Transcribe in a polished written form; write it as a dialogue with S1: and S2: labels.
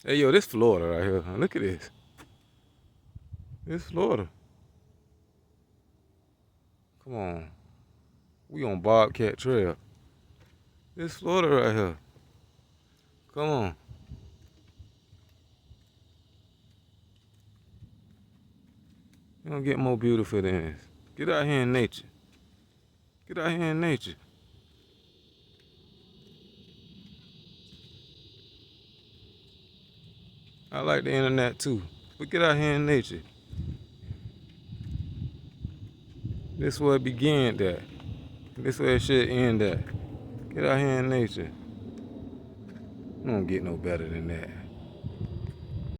S1: Hey, yo, this Florida right here. Look at this. This Florida. Come on. We on Bobcat Trail. This Florida right here. Come on. You don't get more beautiful than this. Get out here in nature. Get out here in nature. I like the internet too. But get out here in nature. This where it began at. This where it should end at. Get out here in nature. You don't get no better than that.